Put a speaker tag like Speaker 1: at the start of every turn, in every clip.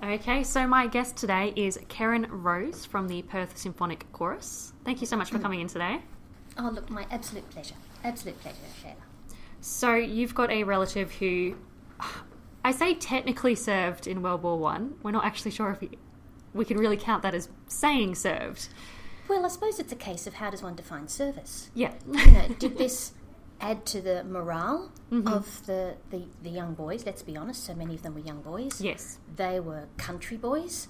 Speaker 1: Okay, so my guest today is Karen Rose from the Perth Symphonic Chorus. Thank you so much for coming in today.
Speaker 2: Oh, look, my absolute pleasure. Absolute pleasure, Ashayla.
Speaker 1: So you've got a relative who, I say technically served in World War One. We're not actually sure if we can really count that as saying served.
Speaker 2: Well, I suppose it's a case of how does one define service?
Speaker 1: Yeah.
Speaker 2: Did this add to the morale of the young boys? Let's be honest, so many of them were young boys.
Speaker 1: Yes.
Speaker 2: They were country boys.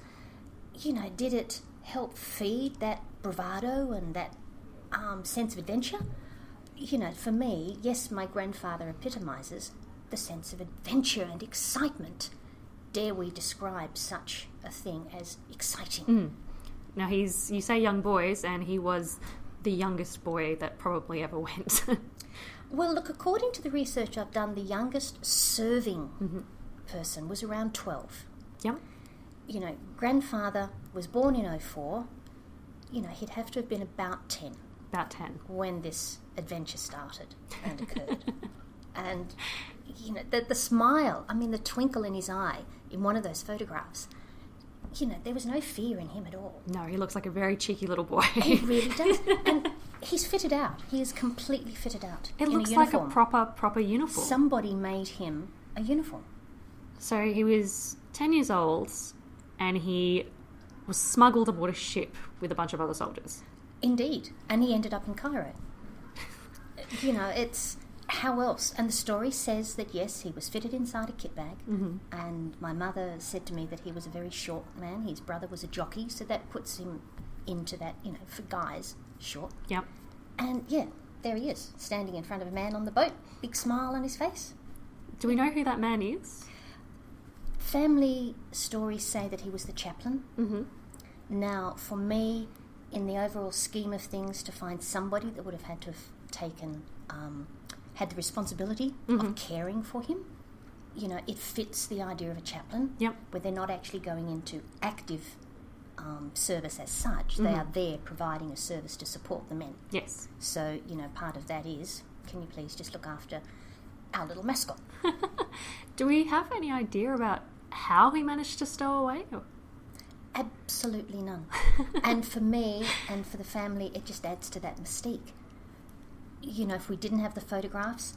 Speaker 2: Did it help feed that bravado and that sense of adventure? For me, yes, my grandfather epitomises the sense of adventure and excitement. Dare we describe such a thing as exciting?
Speaker 1: Now, you say young boys, and he was the youngest boy that probably ever went.
Speaker 2: Well, look, according to the research I've done, the youngest serving person was around 12.
Speaker 1: Yep.
Speaker 2: Grandfather was born in 2004. He'd have to have been about 10.
Speaker 1: About 10.
Speaker 2: When this adventure started and occurred. And, the smile, the twinkle in his eye in one of those photographs, there was no fear in him at all.
Speaker 1: No, he looks like a very cheeky little boy.
Speaker 2: He really does. And he's fitted out. He is completely fitted out.
Speaker 1: It looks like a proper uniform.
Speaker 2: Somebody made him a uniform.
Speaker 1: So he was 10 years old and he was smuggled aboard a ship with a bunch of other soldiers.
Speaker 2: Indeed. And he ended up in Cairo. It's... How else? And the story says that, yes, he was fitted inside a kit bag. And my mother said to me that he was a very short man. His brother was a jockey, so that puts him into that, for guys, short.
Speaker 1: Yep.
Speaker 2: And, yeah, there he is, standing in front of a man on the boat, big smile on his face.
Speaker 1: Do we know who that man is?
Speaker 2: Family stories say that he was the chaplain. Now, for me, in the overall scheme of things, to find somebody that would have had to have taken... had the responsibility of caring for him. It fits the idea of a chaplain, where they're not actually going into active service as such. They are there providing a service to support the men.
Speaker 1: Yes.
Speaker 2: So, part of that is, can you please just look after our little mascot?
Speaker 1: Do we have any idea about how he managed to stow away?
Speaker 2: Absolutely none. And for me and for the family, it just adds to that mystique. If we didn't have the photographs,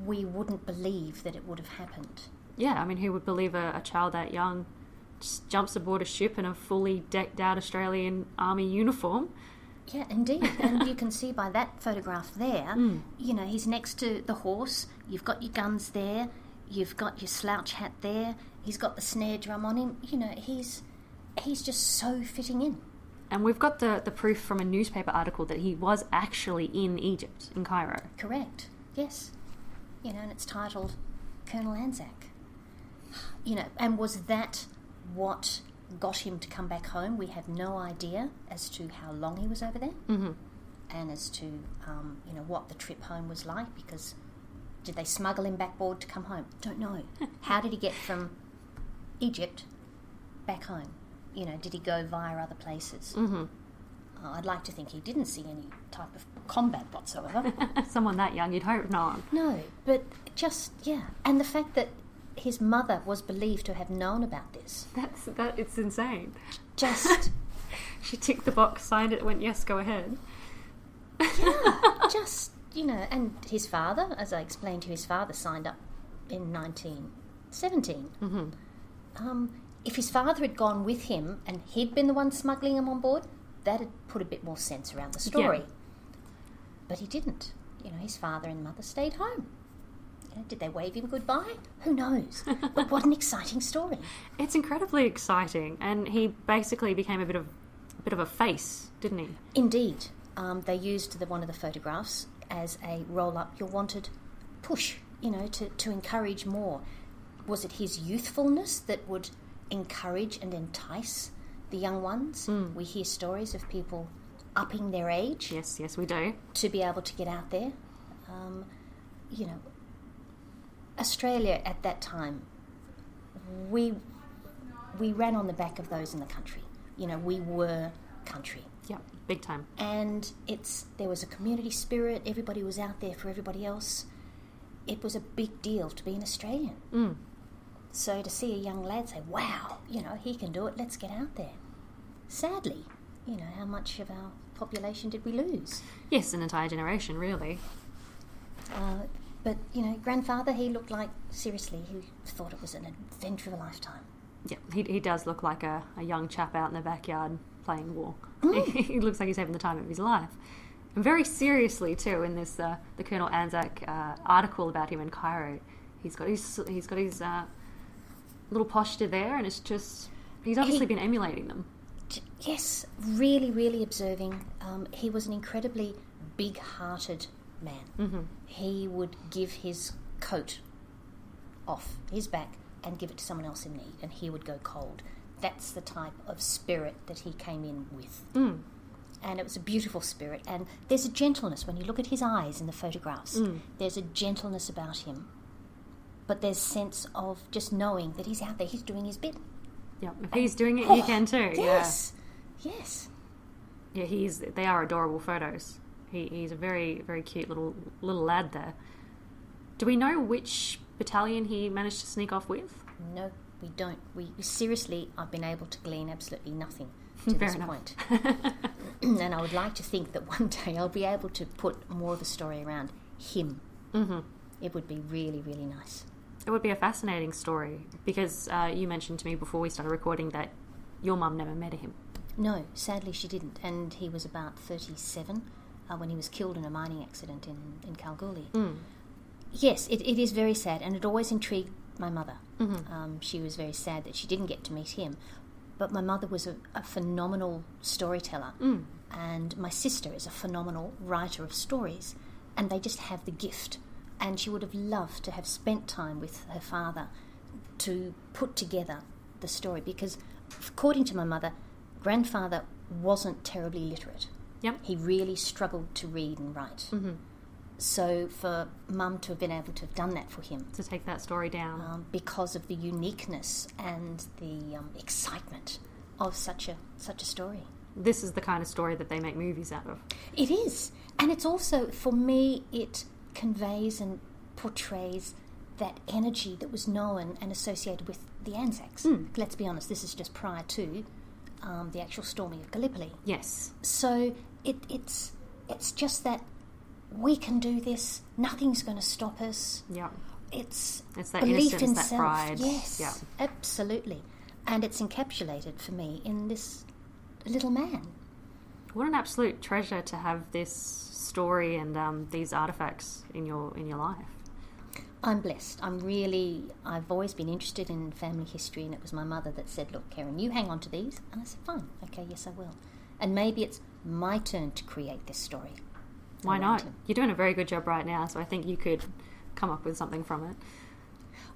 Speaker 2: we wouldn't believe that it would have happened.
Speaker 1: Yeah, who would believe a child that young just jumps aboard a ship in a fully decked out Australian Army uniform?
Speaker 2: Yeah, indeed. And you can see by that photograph there, he's next to the horse, you've got your guns there, you've got your slouch hat there, he's got the snare drum on him, he's just so fitting in.
Speaker 1: And we've got the proof from a newspaper article that he was actually in Egypt, in Cairo.
Speaker 2: Correct, yes. And it's titled Colonel ANZAC. And was that what got him to come back home? We have no idea as to how long he was over there and as to, what the trip home was like, because did they smuggle him backboard to come home? Don't know. How did he get from Egypt back home? Did he go via other places? I'd like to think he didn't see any type of combat whatsoever.
Speaker 1: Someone that young, you'd hope not.
Speaker 2: No, but just, yeah. And the fact that his mother was believed to have known about this.
Speaker 1: It's insane.
Speaker 2: Just...
Speaker 1: She ticked the box, signed it, went, yes, go ahead.
Speaker 2: Yeah, just, and his father, as I explained to you, his father signed up in 1917. If his father had gone with him and he'd been the one smuggling him on board, that'd put a bit more sense around the story. Yeah. But he didn't. His father and mother stayed home. Did they wave him goodbye? Who knows? But what an exciting story.
Speaker 1: It's incredibly exciting, and he basically became a bit of a face, didn't he?
Speaker 2: Indeed. They used one of the photographs as a roll-up your wanted push, to encourage more. Was it his youthfulness that would encourage and entice the young ones? We hear stories of people upping their age.
Speaker 1: Yes, we do.
Speaker 2: To be able to get out there. Australia at that time, we ran on the back of those in the country. We were country.
Speaker 1: Yeah, big time.
Speaker 2: And there was a community spirit. Everybody was out there for everybody else. It was a big deal to be an Australian. So to see a young lad say, wow, he can do it, let's get out there. Sadly, how much of our population did we lose?
Speaker 1: Yes, an entire generation, really.
Speaker 2: But, grandfather, he looked like, seriously, he thought it was an adventure of a lifetime.
Speaker 1: Yeah, he does look like a young chap out in the backyard playing war. He looks like he's having the time of his life. And very seriously, too, in this the Colonel ANZAC article about him in Cairo, he's got his little posture there, and it's just, he's obviously been emulating them.
Speaker 2: Yes, really, really observing. He was an incredibly big-hearted man.
Speaker 1: Mm-hmm.
Speaker 2: He would give his coat off his back and give it to someone else in need, and he would go cold. That's the type of spirit that he came in with.
Speaker 1: Mm.
Speaker 2: And it was a beautiful spirit. And there's a gentleness when you look at his eyes in the photographs.
Speaker 1: Mm.
Speaker 2: There's a gentleness about him. But there's sense of just knowing that he's out there, he's doing his bit.
Speaker 1: Yeah, if he's doing it, you can too.
Speaker 2: Yes, yes.
Speaker 1: Yeah, they are adorable photos. He's a very, very cute little lad there. Do we know which battalion he managed to sneak off with?
Speaker 2: No, we don't. We seriously, I've been able to glean absolutely nothing to
Speaker 1: Fair
Speaker 2: this
Speaker 1: enough.
Speaker 2: point. And I would like to think that one day I'll be able to put more of a story around him.
Speaker 1: Mm-hmm.
Speaker 2: It would be really, really nice.
Speaker 1: It would be a fascinating story, because you mentioned to me before we started recording that your mum never met him.
Speaker 2: No, sadly she didn't. And he was about 37 when he was killed in a mining accident in Kalgoorlie.
Speaker 1: Mm.
Speaker 2: Yes, it is very sad, and it always intrigued my mother.
Speaker 1: Mm-hmm.
Speaker 2: She was very sad that she didn't get to meet him. But my mother was a phenomenal storyteller, and my sister is a phenomenal writer of stories, and they just have the gift. And she would have loved to have spent time with her father to put together the story, because according to my mother, grandfather wasn't terribly literate.
Speaker 1: Yep.
Speaker 2: He really struggled to read and write.
Speaker 1: Mm-hmm.
Speaker 2: So for Mum to have been able to have done that for him,
Speaker 1: To take that story down.
Speaker 2: because of the uniqueness and the excitement of such a story.
Speaker 1: This is the kind of story that they make movies out of.
Speaker 2: It is, and it's also, for me, it conveys and portrays that energy that was known and associated with the Anzacs. Let's be honest, this is just prior to the actual storming of Gallipoli.
Speaker 1: Yes.
Speaker 2: So it's just that we can do this. Nothing's going to stop us.
Speaker 1: Yeah.
Speaker 2: It's
Speaker 1: that
Speaker 2: belief
Speaker 1: innocence,
Speaker 2: in
Speaker 1: that
Speaker 2: self.
Speaker 1: pride.
Speaker 2: Yes,
Speaker 1: Yeah.
Speaker 2: absolutely. And it's encapsulated for me in this little man.
Speaker 1: What an absolute treasure to have this story and these artifacts in your life.
Speaker 2: I'm blessed. I've always been interested in family history, and it was my mother that said, look, Karen, you hang on to these. And I said, fine, okay, yes, I will. And maybe it's my turn to create this story.
Speaker 1: Why not?
Speaker 2: him.
Speaker 1: You're doing a very good job right now, so I think you could come up with something from it.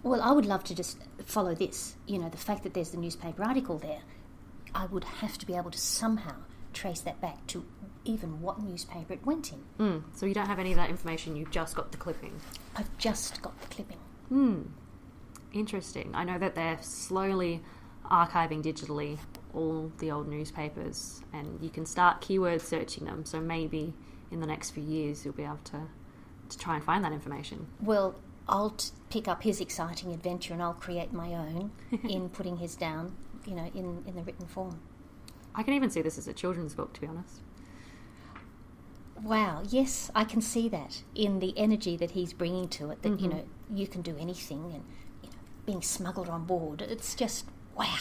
Speaker 2: Well, I would love to just follow this. The fact that there's the newspaper article there, I would have to be able to somehow trace that back to even what newspaper it went in.
Speaker 1: So you don't have any of that information, you've just got the clipping.
Speaker 2: I've just got the clipping.
Speaker 1: Interesting. I know that they're slowly archiving digitally all the old newspapers, and you can start keyword searching them, so maybe in the next few years you'll be able to try and find that information.
Speaker 2: Well, I'll pick up his exciting adventure and I'll create my own in putting his down, in the written form.
Speaker 1: I can even see this as a children's book, to be honest.
Speaker 2: Wow, yes, I can see that in the energy that he's bringing to it, that, you can do anything, and, being smuggled on board. It's just, wow.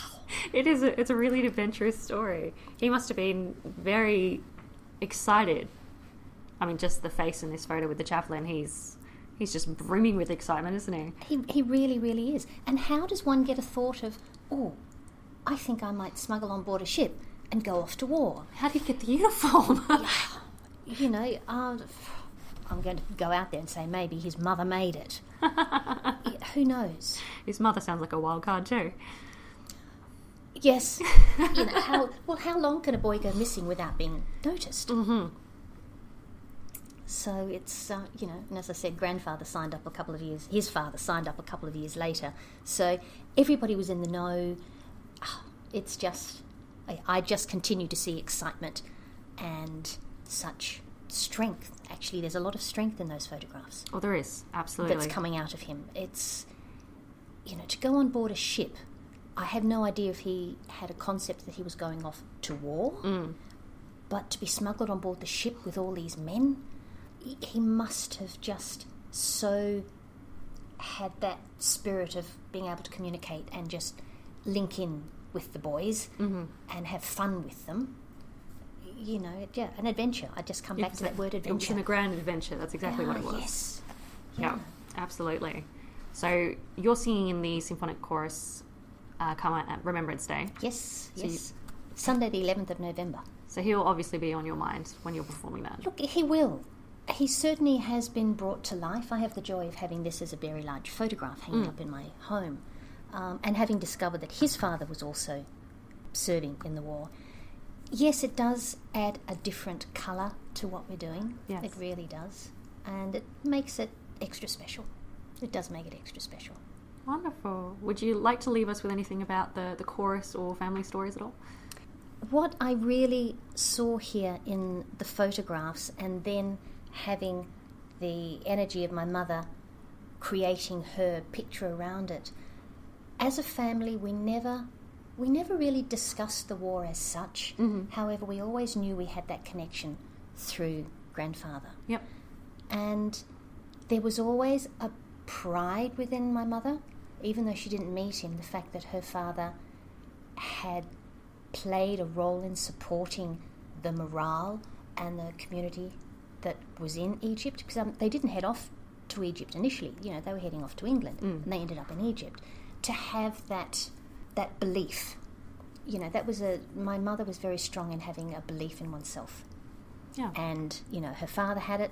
Speaker 1: It's a really adventurous story. He must have been very excited. I mean, just the face in this photo with the chaplain, he's just brimming with excitement, isn't he?
Speaker 2: He really, really is. And how does one get a thought of, oh, I think I might smuggle on board a ship and go off to war?
Speaker 1: How did he get the uniform?
Speaker 2: I'm going to go out there and say maybe his mother made it. Who knows?
Speaker 1: His mother sounds like a wild card too.
Speaker 2: Yes. How long can a boy go missing without being noticed?
Speaker 1: Mm-hmm.
Speaker 2: So it's, and as I said, grandfather signed up a couple of years, his father signed up a couple of years later. So everybody was in the know. It's just, I just continue to see excitement and such strength. Actually, there's a lot of strength in those photographs.
Speaker 1: Oh, there is, absolutely.
Speaker 2: That's coming out of him. It's, to go on board a ship, I have no idea if he had a concept that he was going off to war, but to be smuggled on board the ship with all these men, he must have just so had that spirit of being able to communicate and just link in with the boys and have fun with them. An adventure. I just come back to that word adventure.
Speaker 1: It was a grand adventure. That's exactly what it was.
Speaker 2: Yes.
Speaker 1: Yeah, absolutely. So you're singing in the Symphonic Chorus come at Remembrance Day.
Speaker 2: Yes, Sunday the 11th of November.
Speaker 1: So he'll obviously be on your mind when you're performing that.
Speaker 2: Look, he will. He certainly has been brought to life. I have the joy of having this as a very large photograph hanging up in my home, and having discovered that his father was also serving in the war. Yes, it does add a different colour to what we're doing.
Speaker 1: Yes.
Speaker 2: It really does. And it makes it extra special. It does make it extra special.
Speaker 1: Wonderful. Would you like to leave us with anything about the chorus or family stories at all?
Speaker 2: What I really saw here in the photographs, and then having the energy of my mother creating her picture around it, as a family we never really discussed the war as such. However, we always knew we had that connection through grandfather.
Speaker 1: Yep.
Speaker 2: And there was always a pride within my mother, even though she didn't meet him, the fact that her father had played a role in supporting the morale and the community that was in Egypt, because they didn't head off to Egypt initially. They were heading off to England, and they ended up in Egypt. To have that belief, that was my mother was very strong in having a belief in oneself.
Speaker 1: Yeah.
Speaker 2: And her father had it,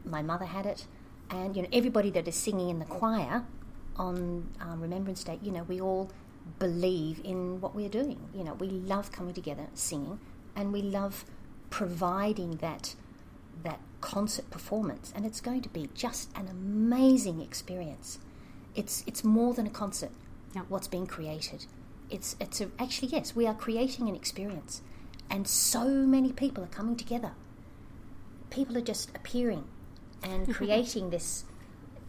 Speaker 2: my mother had it, and everybody that is singing in the choir on Remembrance Day, we all believe in what we're doing. We love coming together singing, and we love providing that concert performance, and it's going to be just an amazing experience. It's more than a concert.
Speaker 1: Yep.
Speaker 2: What's being created, actually yes, we are creating an experience, and so many people are coming together. People are just appearing and creating this.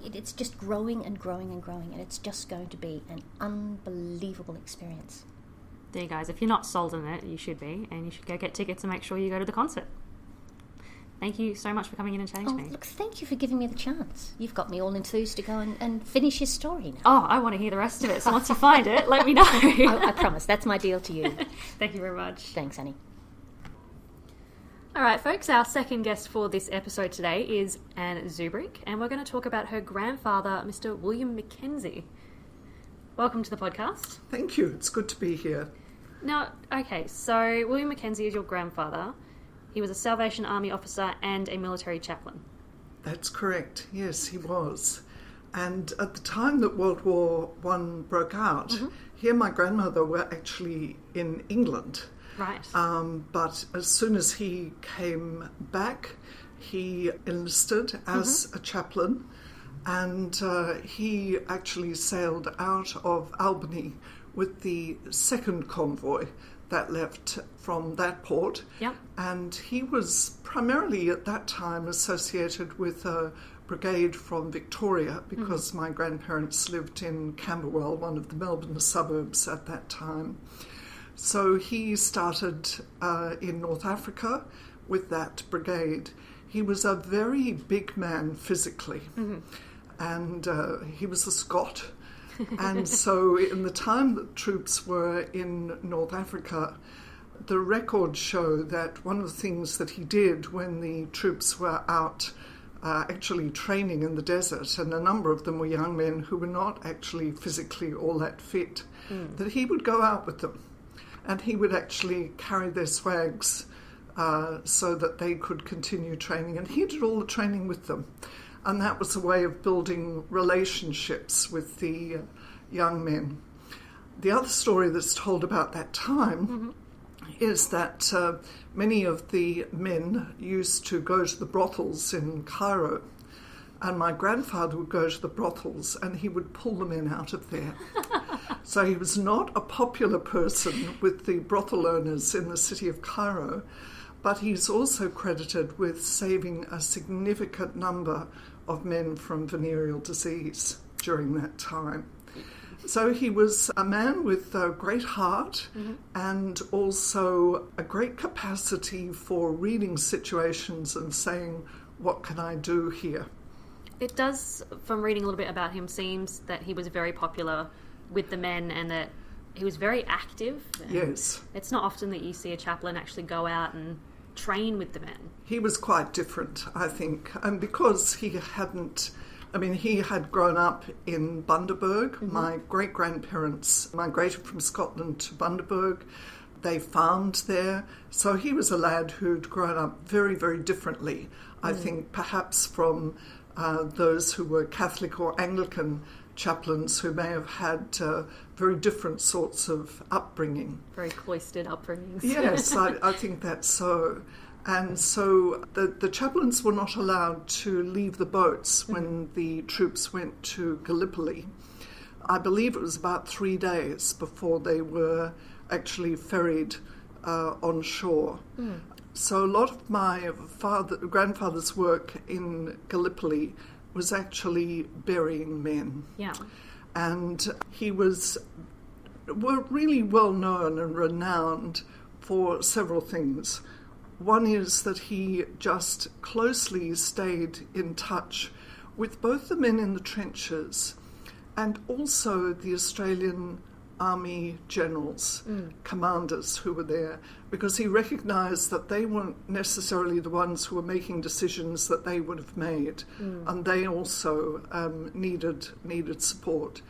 Speaker 2: It's just growing and growing and growing, and it's just going to be an unbelievable experience.
Speaker 1: There you guys, if you're not sold on it, you should be, and you should go get tickets and make sure you go to the concert. Thank you so much for coming in and chatting to me.
Speaker 2: Look, thank you for giving me the chance. You've got me all enthused to go and finish his story now.
Speaker 1: Oh, I want to hear the rest of it, so once you find it, let me know.
Speaker 2: I promise, that's my deal to you.
Speaker 1: Thank you very much.
Speaker 2: Thanks, Annie.
Speaker 1: All right, folks, our second guest for this episode today is Anne Zubrick, and we're going to talk about her grandfather, Mr. William McKenzie. Welcome to the podcast.
Speaker 3: Thank you. It's good to be here.
Speaker 1: Now, okay, so William McKenzie is your grandfather. He was a Salvation Army officer and a military chaplain.
Speaker 3: That's correct. Yes, he was. And at the time that World War I broke out, he and my grandmother were actually in England.
Speaker 1: Right.
Speaker 3: But as soon as he came back, he enlisted as a chaplain, and he actually sailed out of Albany with the second convoy that left from that port.
Speaker 1: Yep.
Speaker 3: And he was primarily at that time associated with a brigade from Victoria, because my grandparents lived in Camberwell, one of the Melbourne suburbs at that time. So he started in North Africa with that brigade. He was a very big man physically, and he was a Scot. And so in the time that troops were in North Africa, the records show that one of the things that he did when the troops were out actually training in the desert, and a number of them were young men who were not actually physically all that fit, that he would go out with them. And he would actually carry their swags so that they could continue training. And he did all the training with them. And that was a way of building relationships with the young men. The other story that's told about that time is that many of the men used to go to the brothels in Cairo. And my grandfather would go to the brothels and he would pull the men out of there. So he was not a popular person with the brothel owners in the city of Cairo, but he's also credited with saving a significant number of men from venereal disease during that time. So he was a man with a great heart and also a great capacity for reading situations and saying, what can I do here?
Speaker 1: It does, from reading a little bit about him, seems that he was very popular with the men and that he was very active.
Speaker 3: Yes.
Speaker 1: It's not often that you see a chaplain actually go out and train with the men.
Speaker 3: He was quite different, I think, and because he had grown up in Bundaberg. My great-grandparents migrated from Scotland to Bundaberg. They farmed there. So he was a lad who'd grown up very, very differently, I think, perhaps from those who were Catholic or Anglican chaplains who may have had very different sorts of upbringing.
Speaker 1: Very cloistered upbringings.
Speaker 3: Yes, I think that's so. And so the chaplains were not allowed to leave the boats when the troops went to Gallipoli. I believe it was about 3 days before they were actually ferried on shore. So a lot of my grandfather's work in Gallipoli was actually burying men.
Speaker 1: Yeah.
Speaker 3: And he was really well known and renowned for several things. One is that he just closely stayed in touch with both the men in the trenches and also the Australian Army generals, commanders who were there, because he recognised that they weren't necessarily the ones who were making decisions that they would have made, and they also needed support.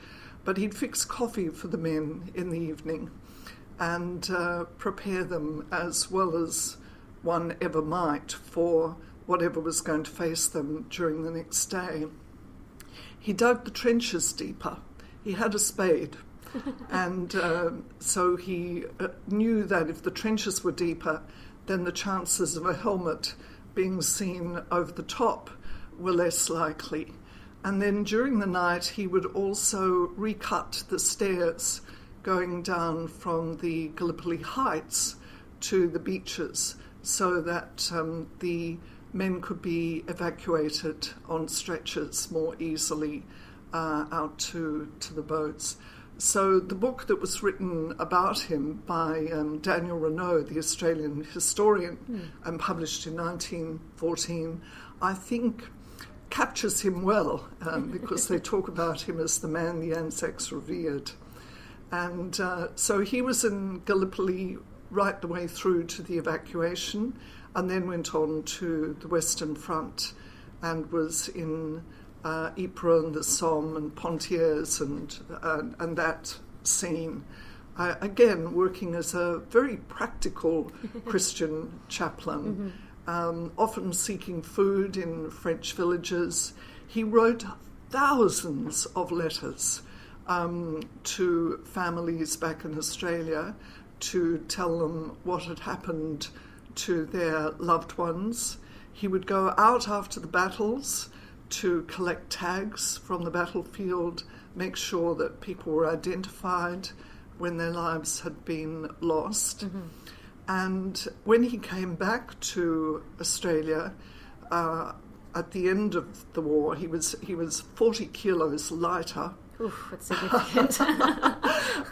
Speaker 3: But he'd fix coffee for the men in the evening and prepare them as well as one ever might for whatever was going to face them during the next day. He dug the trenches deeper. He had a spade. And so he knew that if the trenches were deeper, then the chances of a helmet being seen over the top were less likely. And then during the night, he would also recut the stairs going down from the Gallipoli Heights to the beaches so that the men could be evacuated on stretchers more easily out to the boats. So the book that was written about him by Daniel Renaud, the Australian historian, and published in 1914, I think captures him well because they talk about him as the man the Anzacs revered. And so he was in Gallipoli right the way through to the evacuation and then went on to the Western Front and was in Ypres and the Somme and Pontiers and that scene. Again, working as a very practical Christian chaplain, often seeking food in French villages. He wrote thousands of letters to families back in Australia to tell them what had happened to their loved ones. He would go out after the battles to collect tags from the battlefield, make sure that people were identified when their lives had been lost. And when he came back to Australia at the end of the war, he was 40 kilos lighter.
Speaker 1: Oof, that's significant.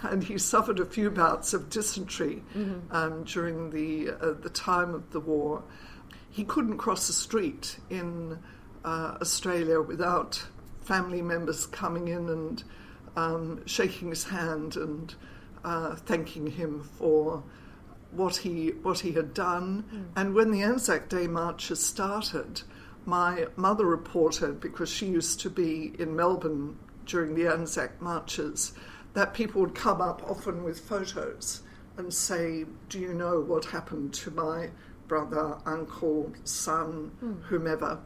Speaker 3: And he suffered a few bouts of dysentery during the time of the war. He couldn't cross the street in Australia without family members coming in and shaking his hand and thanking him for what he had done. And when the Anzac Day marches started, my mother reported, because she used to be in Melbourne during the Anzac marches, that people would come up often with photos and say, do you know what happened to my brother, uncle, son, whomever?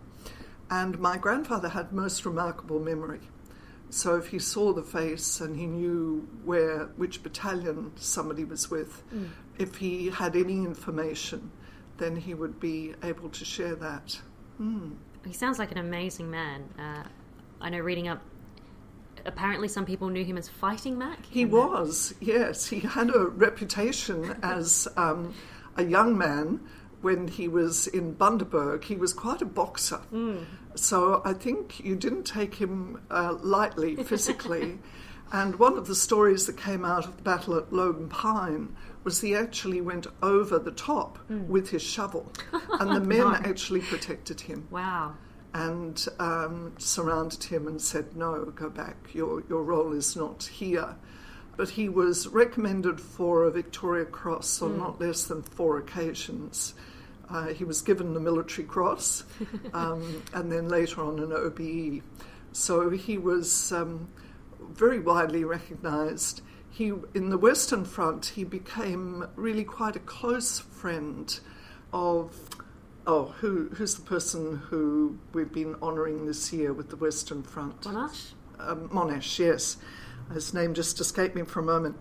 Speaker 3: And my grandfather had most remarkable memory. So if he saw the face and he knew which battalion somebody was with, if he had any information, then he would be able to share that.
Speaker 1: He sounds like an amazing man. I know reading up, apparently some people knew him as Fighting Mac.
Speaker 3: He was, yes. He had a reputation as a young man. When he was in Bundaberg, he was quite a boxer. So I think you didn't take him lightly physically. And one of the stories that came out of the battle at Logan Pine was he actually went over the top with his shovel, and the men actually protected him.
Speaker 1: Wow.
Speaker 3: And surrounded him and said, no, go back, your role is not here. But he was recommended for a Victoria Cross on not less than 4 occasions. He was given the Military Cross and then later on an OBE. So he was very widely recognised. In the Western Front, he became really quite a close friend of... who's the person who we've been honouring this year with the Western Front?
Speaker 1: Monash?
Speaker 3: Monash, yes. His name just escaped me for a moment.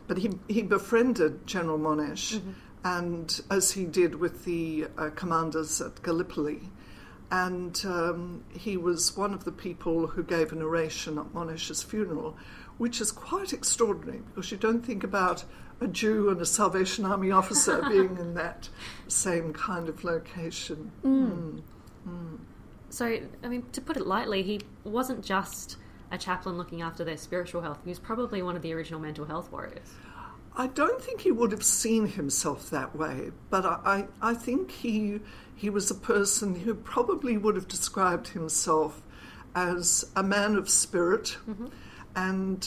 Speaker 3: But he befriended General Monash, and as he did with the commanders at Gallipoli. And he was one of the people who gave an oration at Monash's funeral, which is quite extraordinary, because you don't think about a Jew and a Salvation Army officer being in that same kind of location.
Speaker 1: So, I mean, to put it lightly, he wasn't just a chaplain looking after their spiritual health. He was probably one of the original mental health warriors.
Speaker 3: I don't think he would have seen himself that way, but I think he was a person who probably would have described himself as a man of spirit, and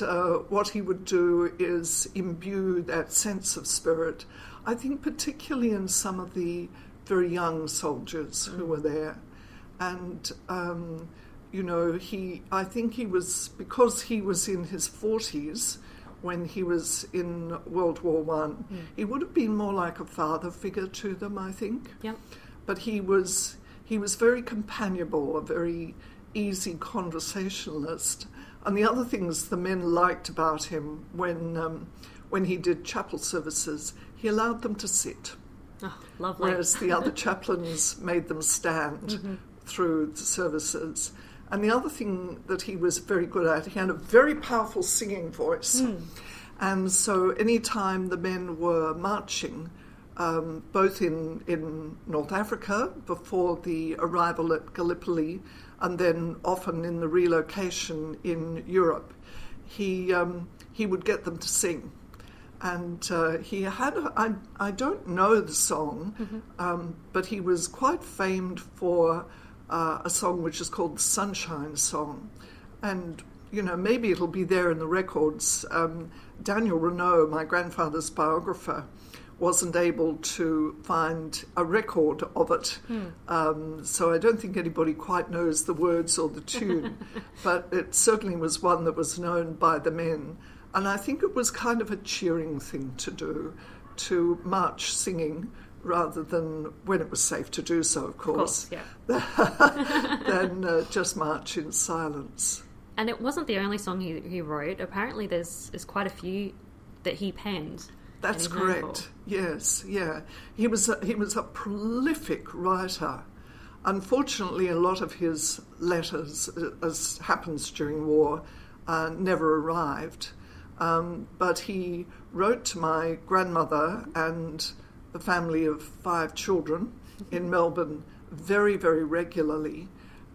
Speaker 3: what he would do is imbue that sense of spirit, I think particularly in some of the very young soldiers who were there. And, I think he was, because he was in his 40s when he was in World War One, he would have been more like a father figure to them, I think.
Speaker 1: Yep.
Speaker 3: But he was very companionable, a very easy conversationalist. And the other things the men liked about him, when he did chapel services, he allowed them to sit.
Speaker 1: Oh, lovely.
Speaker 3: Whereas the other chaplains made them stand through the services. And the other thing that he was very good at, he had a very powerful singing voice. And so any time the men were marching, both in North Africa before the arrival at Gallipoli, and then often in the relocation in Europe, he would get them to sing. And he had, I don't know the song, but he was quite famed for a song which is called the Sunshine Song. And, maybe it'll be there in the records. Daniel Renaud, my grandfather's biographer, wasn't able to find a record of it. So I don't think anybody quite knows the words or the tune, but it certainly was one that was known by the men. And I think it was kind of a cheering thing to do, to march singing rather than, when it was safe to do so, of course, than just march in silence.
Speaker 1: And it wasn't the only song he wrote. Apparently there's quite a few that he penned.
Speaker 3: That's correct. Yes, yeah. He was a prolific writer. Unfortunately, a lot of his letters, as happens during war, never arrived. But he wrote to my grandmother and the family of 5 children in Melbourne very, very regularly.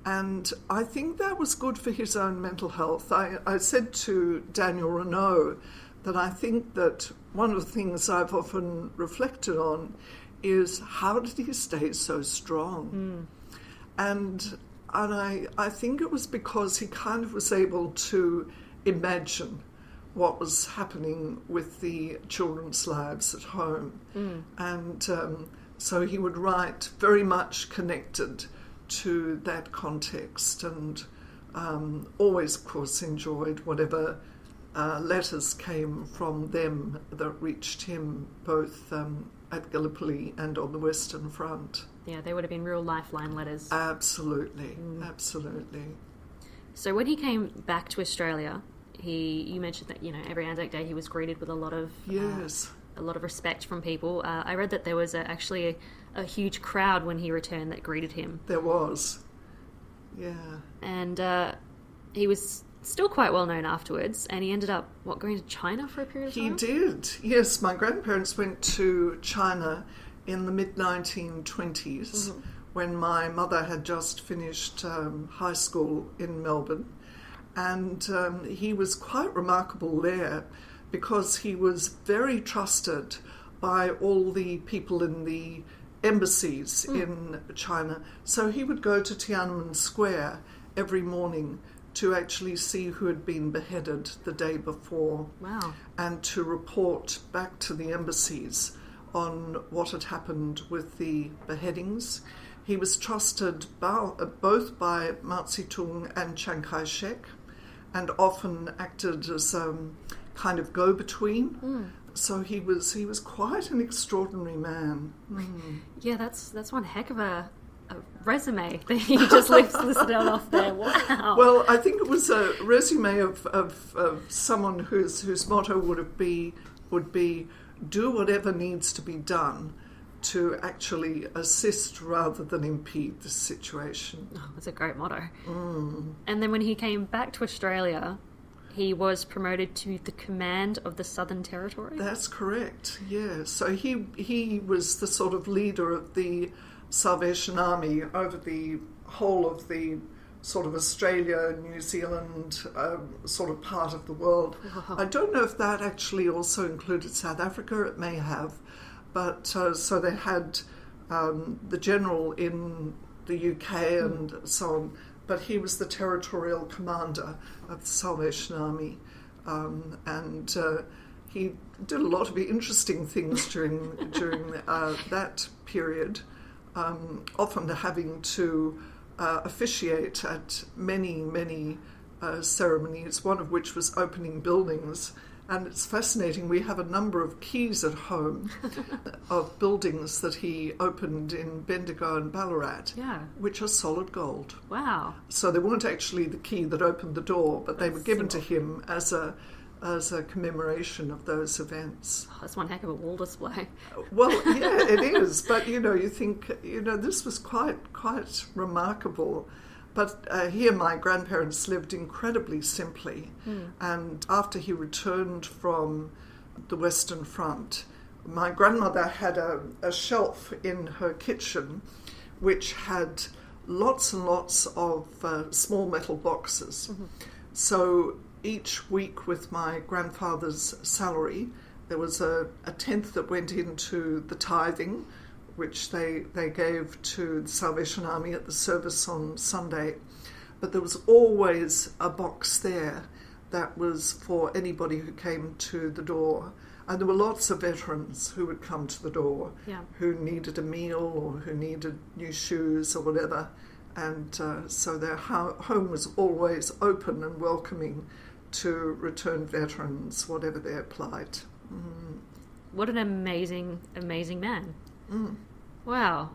Speaker 3: And I think that was good for his own mental health. I said to Daniel Renaud that I think that one of the things I've often reflected on is, how did he stay so strong? And I think it was because he kind of was able to imagine what was happening with the children's lives at home. And so he would write very much connected to that context, and always, of course, enjoyed whatever letters came from them that reached him both at Gallipoli and on the Western Front.
Speaker 1: Yeah, they would have been real lifeline letters.
Speaker 3: Absolutely, absolutely.
Speaker 1: So when he came back to Australia, you mentioned that every Anzac Day he was greeted with a lot of a lot of respect from people. I read that there was actually a huge crowd when he returned that greeted him.
Speaker 3: There was, yeah.
Speaker 1: And he was still quite well known afterwards, and he ended up going to China for a period of time.
Speaker 3: He did, yes. My grandparents went to China in the mid-1920s when my mother had just finished high school in Melbourne. And he was quite remarkable there because he was very trusted by all the people in the embassies in China. So he would go to Tiananmen Square every morning to actually see who had been beheaded the day before.
Speaker 1: Wow.
Speaker 3: And to report back to the embassies on what had happened with the beheadings. He was trusted both by Mao Zedong and Chiang Kai-shek, and often acted as kind of go-between. So he was quite an extraordinary man.
Speaker 1: Yeah, that's one heck of a resume that he just listed off there. Wow.
Speaker 3: Well, I think it was a resume of someone whose motto would be do whatever needs to be done to actually assist rather than impede the situation.
Speaker 1: Oh, that's a great motto. And then when he came back to Australia, he was promoted to the command of the Southern Territory?
Speaker 3: That's correct, yeah. So he was the sort of leader of the Salvation Army over the whole of the sort of Australia, New Zealand sort of part of the world.
Speaker 1: Wow.
Speaker 3: I don't know if that actually also included South Africa. It may have. But so they had the general in the UK and so on, but he was the territorial commander of the Salvation Army, and he did a lot of interesting things during that period, often having to officiate at many ceremonies, one of which was opening buildings. And it's fascinating, we have a number of keys at home of buildings that he opened in Bendigo and Ballarat, which are solid gold.
Speaker 1: Wow.
Speaker 3: So they weren't actually the key that opened the door, but they were given to him as a commemoration of those events.
Speaker 1: Oh, that's one heck of a wall display.
Speaker 3: Well, yeah, it is. But, you think, this was quite remarkable. But here my grandparents lived incredibly simply. And after he returned from the Western Front, my grandmother had a shelf in her kitchen which had lots and lots of small metal boxes. So each week with my grandfather's salary, there was a tenth that went into the tithing, which they gave to the Salvation Army at the service on Sunday. But there was always a box there that was for anybody who came to the door. And there were lots of veterans who would come to the door, who needed a meal or who needed new shoes or whatever. And so their home was always open and welcoming to returned veterans, whatever their plight.
Speaker 1: What an amazing man. Wow.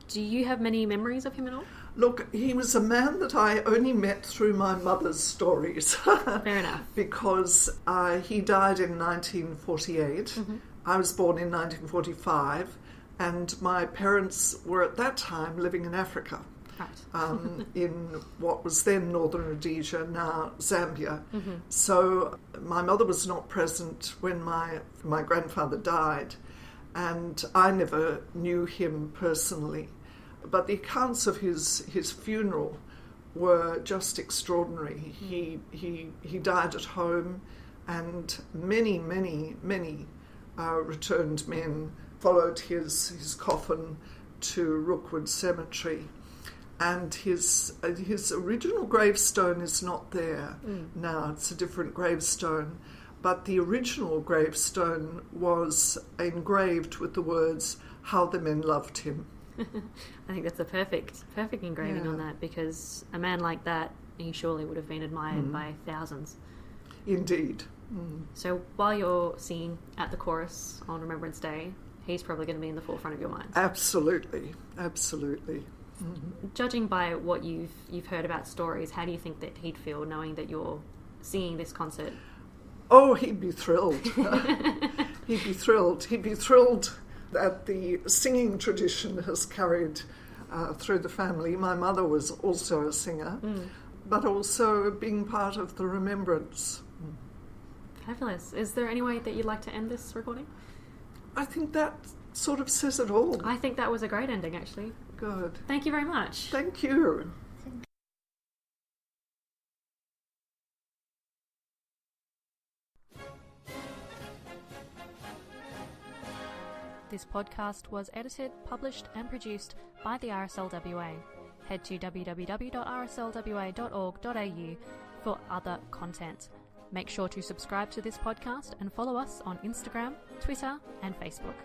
Speaker 1: Do you have many memories of him at all?
Speaker 3: Look, he was a man that I only met through my mother's stories.
Speaker 1: Fair enough.
Speaker 3: Because he died in 1948. I was born in 1945, and my parents were at that time living in Africa.
Speaker 1: Right.
Speaker 3: In what was then Northern Rhodesia, now Zambia. So my mother was not present when my grandfather died, and I never knew him personally. But the accounts of his funeral were just extraordinary. He died at home, and many returned men followed his coffin to Rookwood Cemetery. And his original gravestone is not there now. It's a different gravestone. But the original gravestone was engraved with the words, "How the men loved him."
Speaker 1: I think that's a perfect engraving on that, because a man like that, he surely would have been admired by thousands.
Speaker 3: Indeed.
Speaker 1: So while you're singing at the chorus on Remembrance Day, he's probably going to be in the forefront of your mind.
Speaker 3: Absolutely.
Speaker 1: Judging by what you've heard about stories, how do you think that he'd feel knowing that you're singing this concert?
Speaker 3: Oh, he'd be thrilled. He'd be thrilled. He'd be thrilled that the singing tradition has carried through the family. My mother was also a singer, but also being part of the remembrance.
Speaker 1: Fabulous. Is there any way that you'd like to end this recording?
Speaker 3: I think that sort of says it all.
Speaker 1: I think that was a great ending, actually.
Speaker 3: Good.
Speaker 1: Thank you very much.
Speaker 3: Thank you.
Speaker 1: This podcast was edited, published and produced by the RSLWA. Head to www.rslwa.org.au for other content. Make sure to subscribe to this podcast and follow us on Instagram, Twitter and Facebook.